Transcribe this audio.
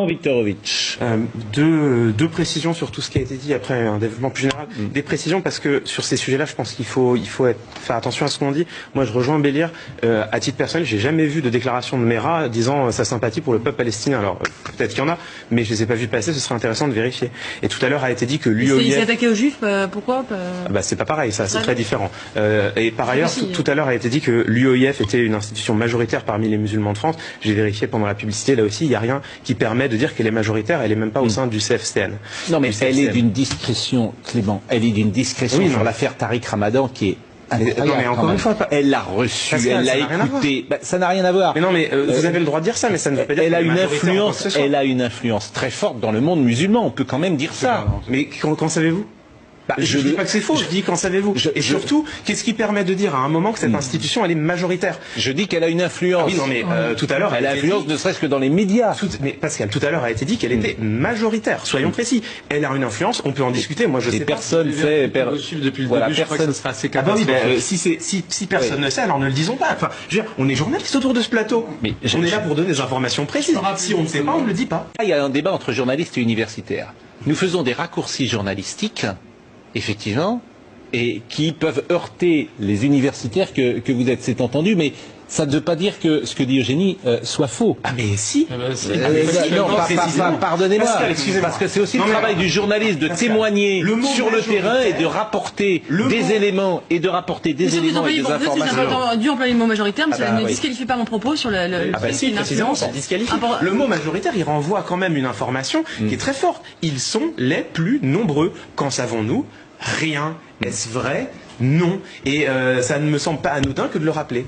Viktorovitch. Deux précisions sur tout ce qui a été dit, après un développement plus général. Des précisions parce que sur ces sujets-là, je pense qu'il faut faire attention à ce qu'on dit. Moi, je rejoins Bélir. À titre personnel, j'ai jamais vu de déclaration de Mera disant sa sympathie pour le peuple palestinien. Alors, peut-être qu'il y en a, mais je les ai pas vus passer, ce serait intéressant de vérifier. Et tout à l'heure a été dit que l'UOIF... Il s'est attaqué aux Juifs, pourquoi c'est pas pareil, ça, c'est très différent. Et par ailleurs, tout à l'heure a été dit que l'UOIF était une institution majoritaire parmi les musulmans de France. J'ai vérifié pendant la publicité, là aussi, il n'y a rien qui permet de dire qu'elle est majoritaire, elle est même pas au sein du CFCN. Non, mais elle est d'une discrétion, Clément, elle est d'une discrétion sur l'affaire Tariq Ramadan qui est... Non, mais encore une fois, elle l'a reçu, elle l'a écouté. Ça n'a rien à voir. Mais non, mais vous avez le droit de dire ça, mais ça ne veut pas dire elle a une influence très forte dans le monde musulman. On peut quand même dire ça. Mais qu'en savez-vous? Je ne dis pas que c'est faux, je dis qu'en savez-vous. Et surtout, qu'est-ce qui permet de dire à un moment que cette institution, elle est majoritaire? Je dis qu'elle a une influence. Oui, non, mais tout à l'heure... Elle a influence ne serait-ce que dans les médias. Mais Pascal, tout à l'heure a été dit qu'elle était majoritaire. Soyons précis. Elle a une influence, on peut en discuter. Moi, je sais pas. Personne fait... Depuis le début, je crois que ça sera assez si personne ne sait, alors ne le disons pas. Enfin, je veux dire, on est journalistes autour de ce plateau. Mais on est là pour donner des informations précises. Si on ne sait pas, on ne le dit pas. Il y a un débat entre journalistes et universitaires. Nous faisons des raccourcis journalistiques, effectivement, et qui peuvent heurter les universitaires que vous êtes. C'est entendu, mais ça ne veut pas dire que ce que dit Eugénie soit faux. Ah mais si. Non, pardonnez-moi, parce que c'est aussi le travail du journaliste de témoigner sur le terrain et de rapporter des éléments et de rapporter des éléments et des informations. J'ai dû employer le mot majoritaire, mais ça ne disqualifie pas mon propos sur le si, précisément, ça disqualifie. Le mot majoritaire, il renvoie quand même une information qui est très forte. Ils sont les plus nombreux. Qu'en savons-nous? Rien. Est-ce vrai? Non. Et ça ne me semble pas anodin que de le rappeler.